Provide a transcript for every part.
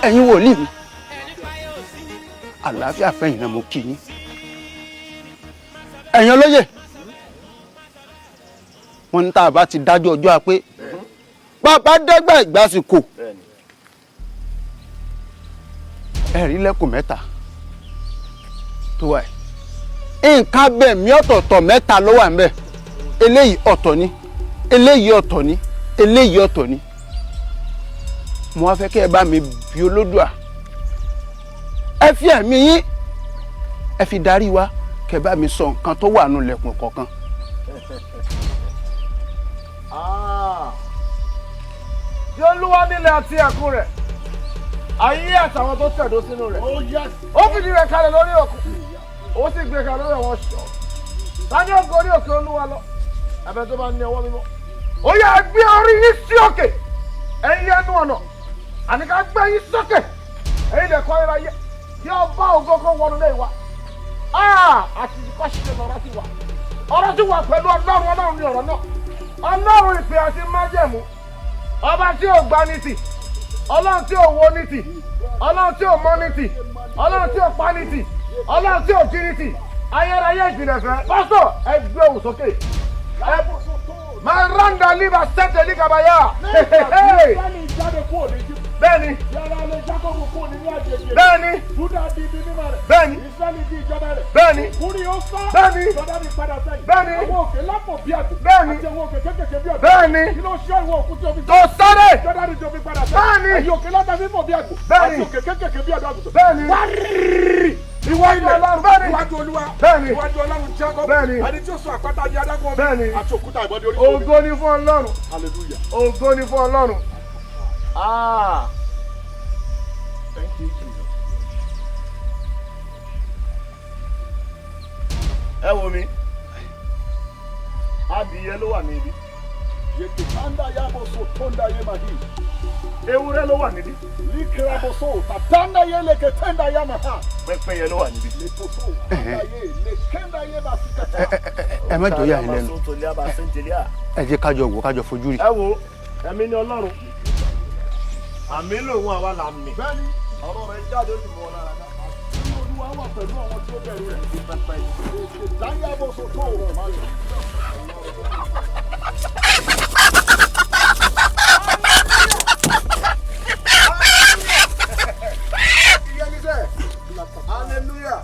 ẹ̀yin wòlíì mi àlàáfíà fẹ́yìn náà mo kí yín ẹ̀yin olóyè wọn ní tá a bá ti dájọ́ ọjọ́ àpé bàbá dẹ́gbà ìgbàsíkò ẹ̀rí lẹ́kùn mẹ́ta tó wà nǹkan bẹ̀mí ọ̀tọ̀ọ̀tọ̀ mẹ́ta ló wà ńbẹ̀ eléyìí ọ̀tọ̀ ni eléyìí ọ̀tọ̀ ni eléyìí ọ̀tọ̀ ni mo wá fẹ́ kẹ́ ẹ bá mi bí Olódùà ẹ fi ẹ̀mí yín ẹ fi darí wa kẹ́ ẹ bá mi sọ nǹkan tó wà nù lẹ̀kùn kọ̀ọ̀kan. tí Olúwa nílẹ̀ àti ẹ̀kún rẹ̀ ayé àtàwọn tó tẹ̀dó sínú rẹ̀ ó fìdí rẹ̀ kalẹ̀ lórí òkun ó sì gbé kalẹ̀ lórí àwọn ṣọ́ tani ó gorí òkè Olúwa lọ ẹ̀bẹ̀ tó bá ní ọwọ́ mímọ́ ó yá gbé orí yín sí òkè ẹ̀yin ẹnu ọ̀nà àní ká gbé yín sókè ẹ̀yin lẹ̀kọ́ iráyé tí ọba ògo kó wọnú lé wa àti ìkọ́ṣẹ́ ọ̀rọ̀ ti wà pẹ̀lú Ọlọ́run ní ọ̀rọ̀ náà Ọlọ́run ìpè àti májẹ̀mú ọba tí ò gbà ní tì Ọlọ́run tí ò wo ní tì Ọlọ́run tí ò mọ̀ ní tì Ọlọ́run tí ò pa ní tì Ọlọ́run tí ò jí ní tì ayérayé ìjìnlẹ̀ fẹ́ pásítọ̀ ẹ gbé òun sókè máa randa liba sẹ́tẹ̀ ní kabaya bẹ́ẹ̀ni bẹ́ẹ̀ni bẹ́ẹ̀ni bẹ́ẹ̀ni bẹ́ẹ̀ni bẹ́ẹ̀ni tó sáré bẹ́ẹ̀ni bẹ́ẹ̀ni ìwọ ilẹ̀ bẹ́ẹ̀ni iwájú Olúwa bẹ́ẹ̀ni iwájú Ọlọ́run Jákọ́bù bẹ́ẹ̀ni ẹni tí ó sọ àpáta di adágún bẹ́ẹ̀ni àti òkúta ìbọdí orí ògo ni fún Ọlọ́run hallelujah ògo ni fún Ọlọ́run thank you Jesus. ẹ wo mi adìyẹ ló wà níbí yeke tanda yaboso tonda yemahi ewúrẹ́ ló wà níbí likiraboso tatanda yeleke tenda yamaha pẹ́pẹ́yẹ ló wà níbí. ẹ má jọ yà yín lẹ́nu ẹ jẹ́ kájọ wò kájọ fojú rí. ẹ wo ẹ̀mí ni Ọlọ́run àmì lòun àwa là ń mì. bẹ́ẹ̀ni ọ̀rọ̀ rẹ̀ jáde oṣù mọ́ lára dá nínú Olúwa wà pẹ̀lú àwọn tí ó bẹ̀rù rẹ̀ ní pẹpẹ yeke tanda yaboso tó o máa yọ. hallelujah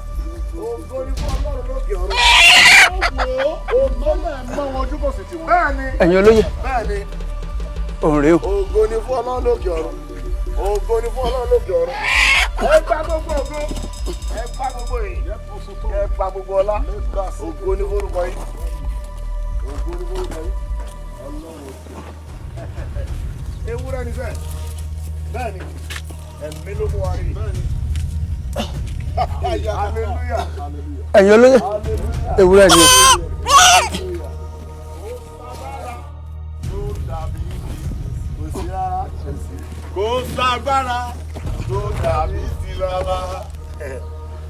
ògo ni fún Ọlọ́run lókè ọ̀run. ògo náà mọ wọn ojú kò sì tì wọ́n. bẹ́ẹ̀ni ẹ̀yin olóyè bẹ́ẹ̀ni òun rèé o. ògo ni fún Ọlọ́run lókè ọ̀run ògo ni fún Ọlọ́run lókè ọ̀run. ẹ gba gbogbo ògo ẹ gba gbogbo èyí ẹ gba gbogbo ọlá ògo ni forúkọ yìí ògo ni forúkọ yìí Ọlọ́run. ewúrẹ́ ni bẹ́ẹ̀ bẹ́ẹ̀ni ẹ̀mí ló mú wa rí hallelujah ẹ̀yin olóyè ewúrẹ́ ni o. kò ságbára tó dàbí ti bàbá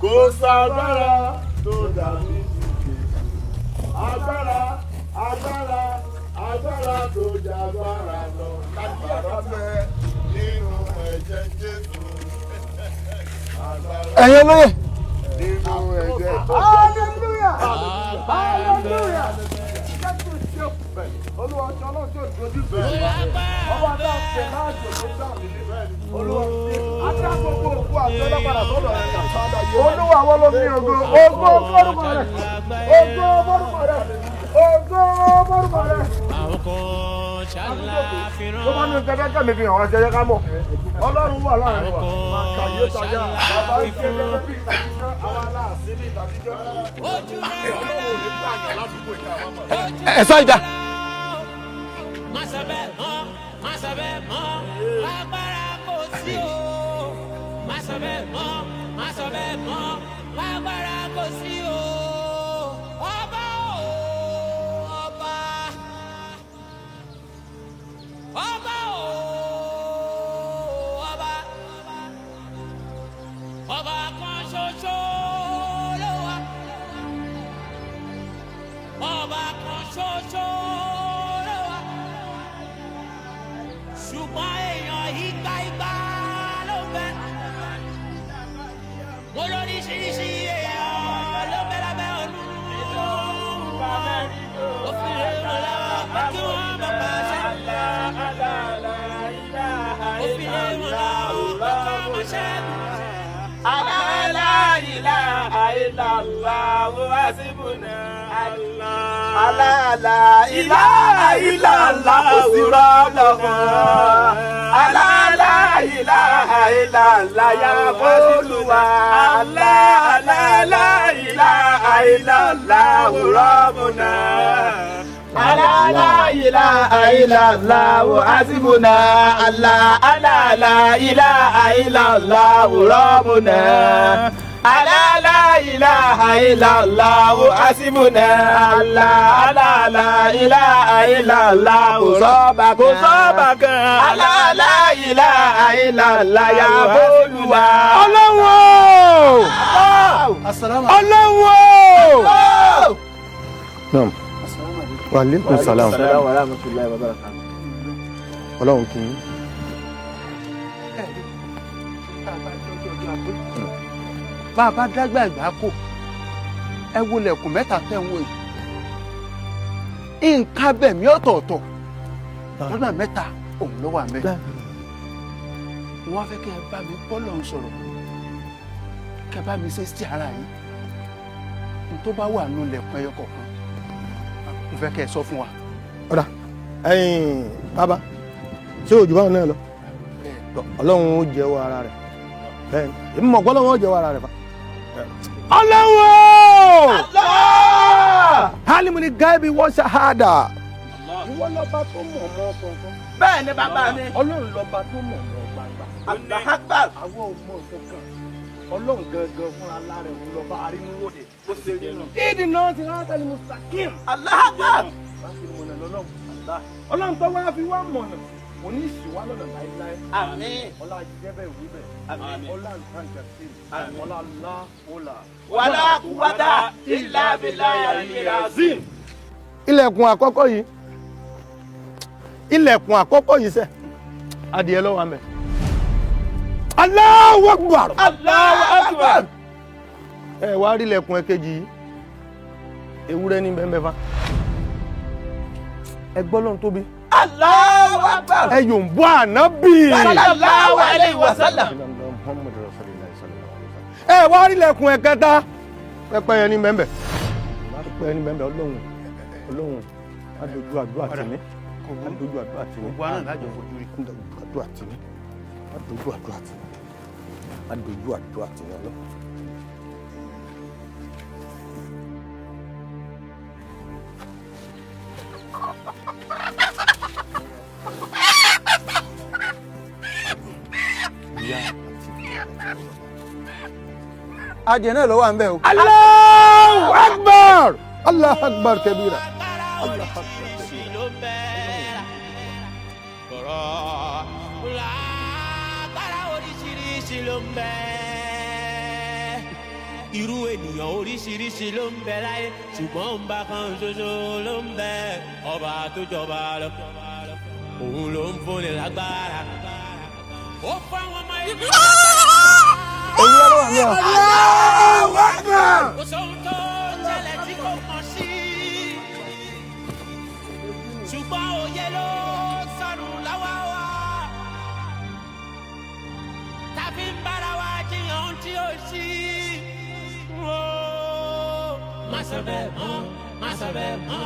kò ságbára tó dàbí ti Jésù agbára agbára agbára tó jàgbára lọ agbára fẹ́ nínú ẹ̀jẹ̀ Jésù ẹ̀yin olóyè. nínú ẹ̀jẹ̀ hallelujah hallelujah. Olúwa ọjọ́ náà tó dojú bẹ́ẹ̀ ọba náà tẹ̀ náà tó tó dá mi ní bẹ́ẹ̀ Olúwa ajá gbogbo òkú àti ọlọ́pàá sọ́dọ̀ rẹ̀ Olúwa wọn ló ní ògo ògo bọ́rùmọ rẹ̀ ògo bọ́rùmọ rẹ̀ ògo bọ́rùmọ rẹ̀. tó bá ní tẹ́tẹ́ kẹ́mi fi hàn wá jẹ́jẹ́ ká mọ̀ Ọlọ́run wà láàrin wa máa kàyé tajà bàbá ìṣe gẹ́gẹ́ bí ìtàkìjọ́ àwọn aláàsí bí ìtàkìjọ́ Ọlọ́run ò ní pààyàn ládùúgbò ìta àwọn ọmọ ẹ sọ ìdá. má sọ bẹ́ẹ̀ mọ́ agbára kò sí o. má sọ bẹ́ẹ̀ mọ́ agbára kò sí o. ọba o ọba ọba o ọba ọba kan ṣoṣo ló wà ọba kan ṣoṣo. oríṣiríṣi èèyàn ló bẹ lábẹ́ ọ̀run. Ó fi lè ràn lọ́wọ́ kí wọ́n má pàṣẹ. Ó fi lè ràn lọ́wọ́ kí wọ́n má ṣẹ́gun. La ilaha illallah hasibuna Allah. La ilaha illallah sirallah. La ilaha illallah ya Olúwa. La ilaha illallah rabbuna. La ilaha illallah hasibuna Allah. La ilaha illallah rabbuna. La ilaha illallah hasibuna Allah. La ilaha illallah sabaka. La ilaha illallah ya Olúwa. Ọlọ́run Ọlọ́run. Naam. Wa alaikum salam. Assalamu wa rahmatullahi wa barakatuh. Ọlọ́run kì í. Bá a bá dágbà ìgbà kò ẹ wo lẹ̀kùn mẹ́ta tẹ̀ ń wò yìí nǹkan bẹ̀mí ọ̀tọ̀ọ̀tọ̀ lọ́nà mẹ́ta òun ló wà mẹ́. Wọ́n fẹ́ kẹ́ ẹ bá mi bọ́lọ̀ ń sọ̀rọ̀ kẹ́ ẹ bá mi ṣe sí ara yìí n tó bá wà nù lẹ̀kùn ẹyọ kọ̀ọ̀kan mo fẹ́ kẹ́ ẹ sọ fún wa. Ọ̀dà bàbá ṣé òjò báwọn náà lọ Ọlọ́run ó jẹ́wọ́ ara rẹ̀ bẹ́ẹ̀ èmi mọ̀ pé Ọlọ́run ó jẹ́wọ́ ara rẹ̀ fa. Ọlọ́run halimuni gaibi wọ́n ṣahada. Ìwọ lọ́ba tó mọ̀ ọmọ kankan. Bẹ́ẹ̀ ni bàbá mi. Ọlọ́run lọ́ba tó mọ̀ ọmọ gbangba. Allahu Akbar. Àwọn ọmọ kankan. Ọlọ́run gangan fún aláàrẹ̀ òun lọ́ba arínúwòde. Ó ṣe rí nù. Ìdí náà ti rán àtàlẹ́ mustaqim. Allahu Akbar. Láti mọ̀nà lọ́lọ́run. Ọlọ́run tó wá fi wá mọ̀nà. Kò ní ìṣìwá lọ́nà láíláí. Àmín. Ọlá jíjẹ́bẹ̀ ìwé bẹ̀. Àmín. Ọlá nǹkan jàpé. Ọlá láhùlà. Wala quwwata illa billahi al-aliyyil azim. Ilẹ̀kùn àkọ́kọ́ yìí sẹ́ adìẹ lọ́wọ́ àmẹ́. Allahu Akbar. Allahu Akbar. Ẹ wá rí ilẹ̀kùn ẹ̀kejì yìí ewúrẹ́ ní bẹ́ẹ̀ mẹ́fà ẹ gbọ́ lọ́n tóbi. Allahu Akbar. Ẹ yóò ń bọ́ ànábì. Sallallahu alayhi wa sallam. Ẹ wá rí ilẹ̀kùn ẹ̀kẹta pẹ́pẹ́yẹ ní bẹ́ẹ̀ pẹ́pẹ́yẹ ní bẹ́ẹ̀ Ọlọ́run adójú àdúrà tìmí adójú àdúrà tìmí gbogbo àná lájọ fojú rí. àdúrà tìmí adójú àdúrà tìmí adójú àdúrà tìmí Ọlọ́run. Adìẹ náà ló wà ń bẹ̀ o. Allahu Akbar. Allahu Akbar kabira. Allahu Akbar. Oríṣiríṣi ló ń bẹ. Irú ènìyàn oríṣiríṣi ló ń bẹ láyé ṣùgbọ́n ń bá kan ṣoṣo ló ń bẹ. Ọba tó jọba lọ òun ló ń fúnni lágbára. Ó fáwọn ọmọ ìlú Èyí ló wà ń bẹ̀ o. Allahu Akbar. kò sóhun tó ṣẹlẹ̀ tí kò mọ̀ sí. Ṣùgbọ́n òye ló sọnù lọ́wọ́ wa. Tàbí ń bára wa jiyàn tí ó sí. Má sọ bẹ́ẹ̀ mọ́, má sọ bẹ́ẹ̀ mọ́,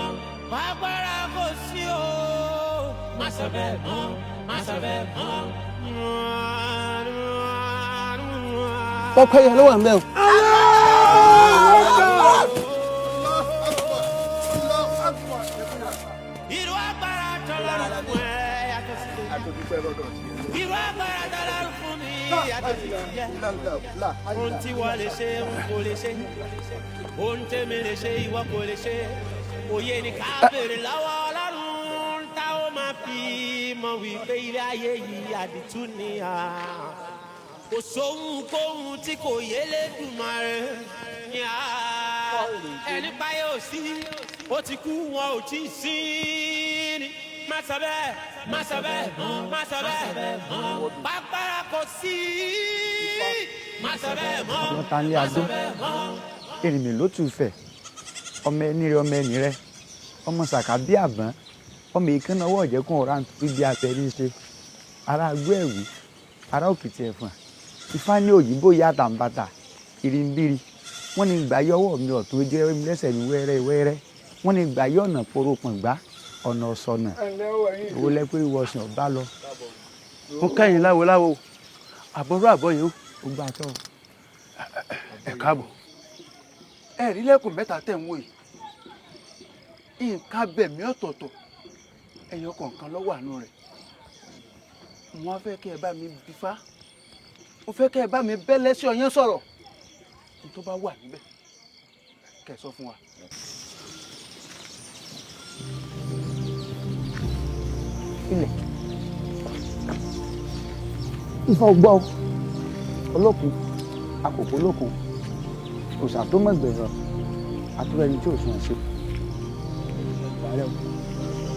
agbára kò sí o. Má sọ bẹ́ẹ̀ mọ́, má sọ bẹ́ẹ̀ mọ́. Pẹ́pẹ́yẹ ló wà ń bẹ̀ o. Irú agbára tọ́lọ́run fún ẹ yàtọ̀ sí mi. Irú agbára tọ́lọ́run fún mi yàtọ̀ sí mi. Ohun tí wọ́n lè ṣe n kò lè ṣe. Ohun tèmi lè ṣe ìwọ kò lè ṣe. Òye ni ká béèrè lọ́wọ́ Ọlọ́run tá ó máa fi mọ̀ wípé ilé ayé yìí àdìtú ni à. Kò sóhun kóhun tí kò yé l'Èdùmàrè. Ẹni páyé ò sí, ó ti kú wọn ò tí ì sí ni. Má má sọ bẹ́ẹ̀ mọ́ pápára kò sí má sọ bẹ́ẹ̀ mọ́. ọmọ ta ní adó èrìmì ló tù fẹ̀ ọmọ ẹni rẹ ọmọ ẹni rẹ ọmọ sàkà bí àbọ̀n ọmọ ìkànnà ọwọ́ ọ̀jẹ̀kùn ọ̀rá níbi abẹ́rí ṣe ara agbó ẹ̀wù ara òkìtì ẹ̀fọ̀n ifá ní òyìnbó yá tàǹbàtà ìrìnbírí wọ́n ní gbà yọ ọwọ́ mi ọ̀tún ojú ẹ̀rọ mi lẹ́sẹ̀ mi wẹ́rẹ́ wọ́n ní gbà yọ ọ̀nà poro pọ̀ngbá ọ̀nà ọ̀sọ̀nà owó lẹ́pẹ́ ìwọ̀sùn ọ̀bá lọ. mo kẹ́yìn láwo àbọ̀rọ̀ àbọ̀yìn ó gbà tọ́. ẹ káàbọ̀ ẹ rí lẹ́kùn mẹ́ta tẹ̀ ń wò yìí nǹkan bẹ̀mí ọ̀tọ̀ọ̀tọ̀ ẹyọ kọ̀ọ̀kan lọ́wọ́ àánú rẹ̀ wọ́n fẹ́ kẹ́ ẹ bá mi bífá mo fẹ́ kẹ́ ẹ bá mi bẹ́lẹ́ sí ọyán sọ̀rọ̀ ní tó bá wà níbẹ̀ kẹ́ ẹ sọ fún wa. ilẹ̀ ifá ọgbọ́ olókun àkókò olókun òòṣà tó mọ̀gbẹ̀rọ àtúrọ̀ ẹni tí ò sùn ṣe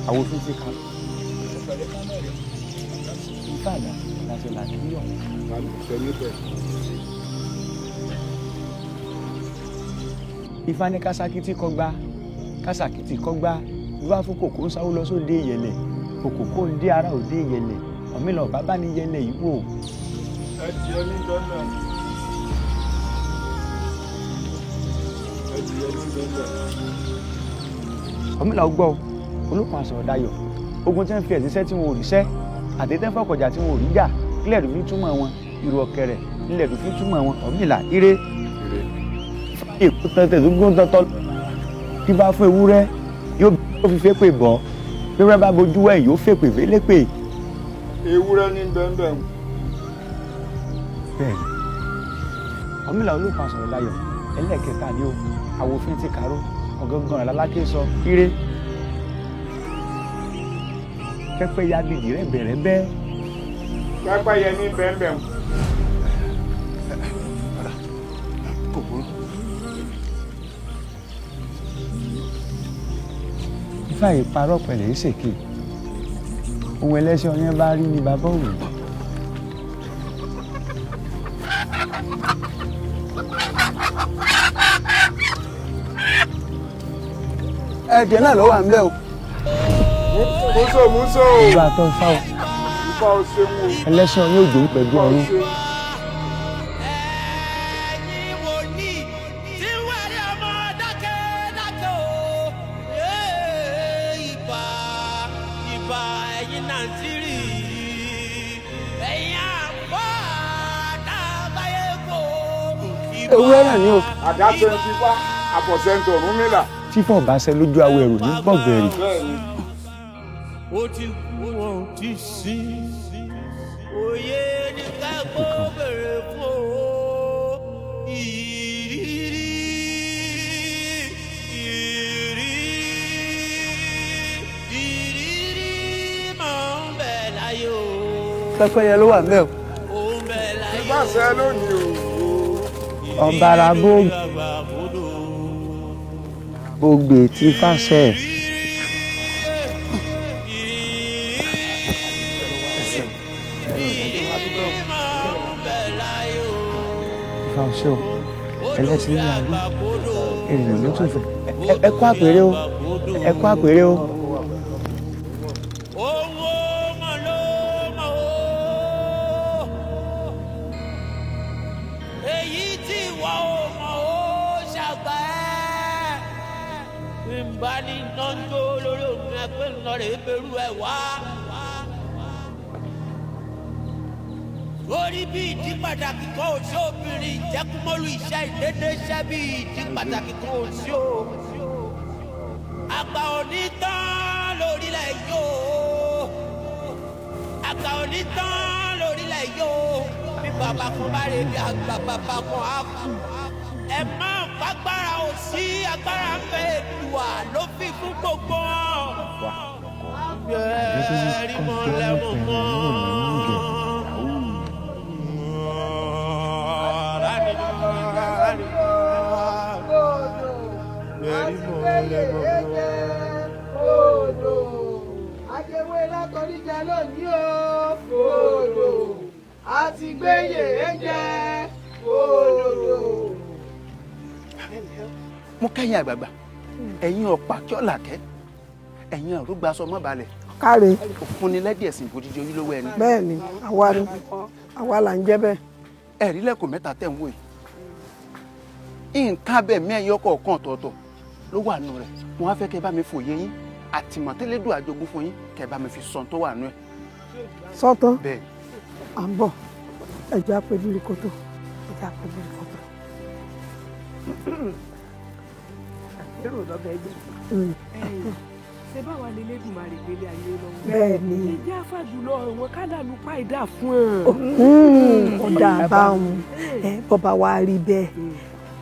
àwọn òfin ti ka ifá àdá láti làkíyọ̀ ifá ní kásákìtì kọ́gbá ifá fún kòkó ń sáwó lọ sóde ìyẹlẹ̀ òkòkò ń dé ara òde ìyẹlẹ̀ ọ̀mìnà bàbá ní yẹlẹ̀ yìí wò. ẹ jẹ́ ní dọ́là. ọ̀mìnà gbọ́ olùkọ́ àṣọ dayọ̀ ogun tí wọ́n fi ẹ̀síṣẹ́ tí wọn ò ríṣẹ́ àtẹ̀tẹ̀ fọkọ̀jà tí wọn ò rí jà kílẹ̀ tó fi túmọ̀ wọn irú ọ̀kẹ́rẹ́ nílẹ̀ tó fi túmọ̀ wọn ọ̀mìnà ire èkó tẹ̀tẹ̀ tó gbóhùn tọ́tọ́ tí bá fún ewúrẹ́ yóò fi fẹ́ pè bọ́ bí wọ́n bá bojú wẹ̀yìn yóò fèpè fẹ́lẹ́pè. ewúrẹ́ ní bẹ́ẹ̀ bẹ́ẹ̀ ọ̀mìnà olùkọ́ àṣọ dayọ̀ ẹlẹ́ẹ̀kẹta ni ó àwòfin ti kàró ọ̀gángan alálákè sọ ire pẹ́pẹ́ ya dìdì rẹ̀ bẹ̀rẹ̀ bẹ́ẹ̀. pẹ́pẹ́ yẹ ní bẹ́ẹ̀ kò burú. ifá yìí parọ́ pẹ̀lẹ́ ìṣèké ohun ẹlẹ́sìn ọyẹ́ bá rí ni bàbá òun. ẹ̀jẹ̀ náà ló wà ń bẹ̀ o. múso. ìlú àtọ́ ifá o ifá o ṣeun o. ẹlẹ́sìn ọyẹ́ òjò ń pẹ̀lú ọ̀run. ewúrẹ́ náà ni o. àdá 25 àpọ̀sẹ̀ntì Ọ̀rúnmìlà. tí fọ́ọ̀ bá ṣe lójú awo ẹ̀rù ní gbọ̀ngbẹ̀rì. ó ti kú wọn ò ti sin òye ní ká gbọ́ bèrè fún o ìrírí máa ń bẹ láyé o. pẹ́pẹ́ yẹn ló wà ń bẹ̀ o. ó ń bẹ láyé o. ìbá ṣe lónìí o. ọ̀bàrà bógbè tí fàṣẹ. ìfàṣẹ o ẹlẹ́sìn ní àgbọ̀ ènìyàn ló tún fẹ́ ẹ kú àpèrè o ẹ kú àpèrè o. bani nọ́ńdó lórí òun ẹgbẹ́ ńlọrọ̀ ebèrú ẹ̀ wá. lórí bí ìdí pàtàkì kan ò sí obìnrin ìjẹ́kúmọ́lú iṣẹ́ ìdédé iṣẹ́ bí ìdí pàtàkì kan ò sí o. àgbà òní tán lórílẹ̀ yóò. àgbà òní tán lórílẹ̀ yóò. bí bàbá kan bá rè bí àgbà bàbá kan á kú. ẹ má fagbára ò sí agbára ń bẹ Èdùà ló fi fún gbogbo wọn. Bẹ́ẹ̀rí mọ́ lẹ́mọ̀ mọ́. Bẹ́ẹ̀rí mọ́ lẹ́mọ̀ mọ́. àjẹwé látọrí jẹ lónìí o fòdò àti gbéyè jẹ fòdò. mo kẹ́yìn àgbààgbà ẹ̀yin ọ̀pá kí ọ̀là kẹ́ ẹ̀yin ọ̀rúgba sọmọ́ balẹ̀. káre. òfun ni lẹ́dí ẹ̀sìn ìbòjìjì ojúlówó ẹni. bẹ́ẹ̀ ni àwa là ń jẹ́ bẹ́ẹ̀. ẹ̀rí lẹ́kọ̀ọ́ mẹ́ta tẹ̀ ń wò yìí nǹkan abẹ mẹ́ẹ̀yọ́ kọ̀ọ̀kan ọ̀tọ̀ọ̀tọ̀ ló wà nù rẹ̀ mo wá fẹ́ kẹ́ bá mi fòye yín àtìmọ̀tẹ́lẹ́dùn àjogún fún yín kẹ́ bá mi fi sọ́n tó wà nù ẹ̀. sọ́tán bẹ́ẹ̀ à ń bọ̀ ẹja pẹ̀lú kótó ẹja pẹ̀lú kótó. èrò lọ́bẹ̀ ẹgbẹ́ ṣe báwa lè lẹ́dùn máa rè gbélé ayé lọ́wọ́. bẹ́ẹ̀ ni ìjà fàjùlọ àwọn kádàlú pàìdà fún ọ. ọ̀dà àbáwọn bọ́ba wa rí bẹ́ẹ̀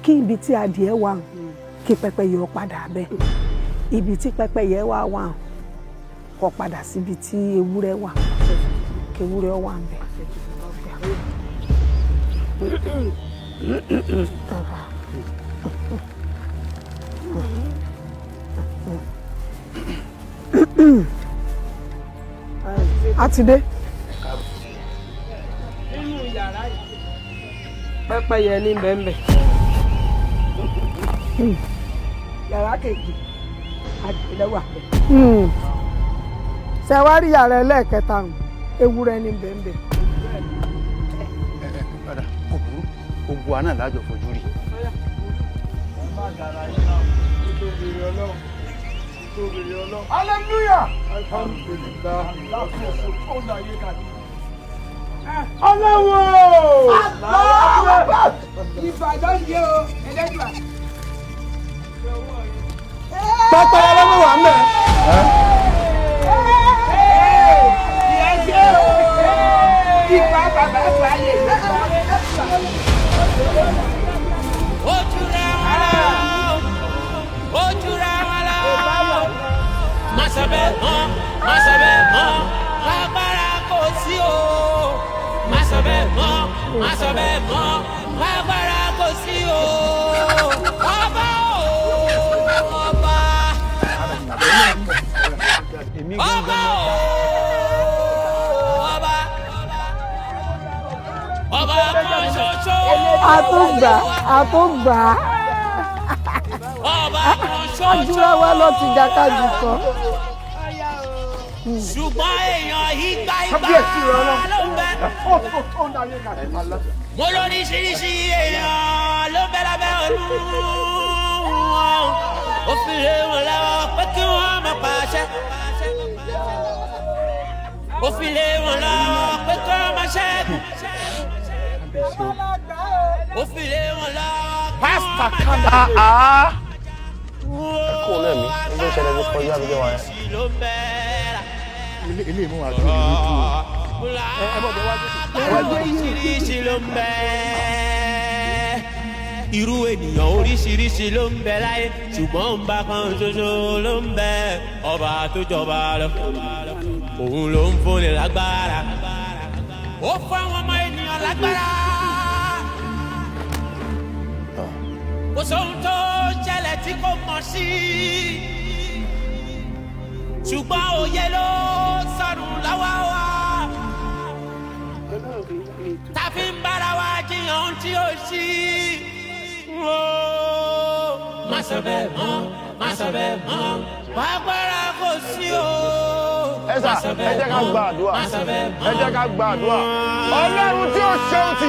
kí ibi tí adìẹ wà kí pẹ́pẹ́yẹ ó padà bẹ́ẹ̀ ibi tí pẹ́pẹ́yẹ wà kó padà síbi tí ewúrẹ́ wà kí ewúrẹ́ wà ń bẹ̀. a ti dé. nínú yàrá yìí pẹ́pẹ́yẹ ní bẹ́ẹ̀nbẹ́ẹ̀ yàrá kejì adìyẹ wà bẹ́ẹ̀. ṣe wá rí yàrá ẹlẹ́ẹ̀kẹta ewúrẹ́ ní bẹ́ẹ̀nbẹ́ẹ̀. padà kò burú gbogbo àná lájọ fojú rí. Hallelujah! Ọlọ́wọ́! Ìbàdàn yé o ẹlẹ́dùn. pápá ọlọ́wọ́ wà mẹ́. ìyẹn ṣe o ìgbà bàbá àgbáyé. ojúra wọn lọ má sọ bẹ́ẹ̀ mọ́ agbára kò sí o má sọ bẹ́ẹ̀ mọ́ agbára kò sí o ọba kan ṣoṣo. àtúgbà ajúra wa lọ ti jàkadì kan. ṣùgbọ́n èèyàn ìgbà ló ń bẹ. mo lóríṣiríṣi èèyàn ló bẹ lábẹ́ ọ̀run. ó fi lé wọn lọ́wọ́ pé kí wọ́n má pàṣẹ. ó fi lé wọn lọ́wọ́ pé kí wọ́n má ṣẹ́gun. ó fi lé wọn lọ́wọ́ pásítà kan náà. kó lẹ́ mi ẹgbẹ́ ìṣẹ̀lẹ̀ ló kọjá bí wọ́n yẹn. ilé ìmú wa tó lè ní dúró. ẹ bọ̀ bọ̀ wájú. oríṣiríṣi ló ń bẹ. irú ènìyàn oríṣiríṣi ló ń bẹ láyé ṣùgbọ́n ọba kan ṣoṣo ló ń bẹ ọba tó jọba lọ. òun ló ń fúnni lágbára. ó fún àwọn ọmọ ènìyàn lágbára. kò sóhun tó ṣẹlẹ̀ tí kò mọ̀ sí. ṣùgbọ́n òye ló sọnù lọ́wọ́ wa. tá fi ń bára wa jiyàn ohun tí ó ṣí. má sọ bẹ́ẹ̀ mọ́ agbára kò sí o. ẹ jẹ́ ká gba àdúrà. Ọlọ́run tí ó ṣe òtì.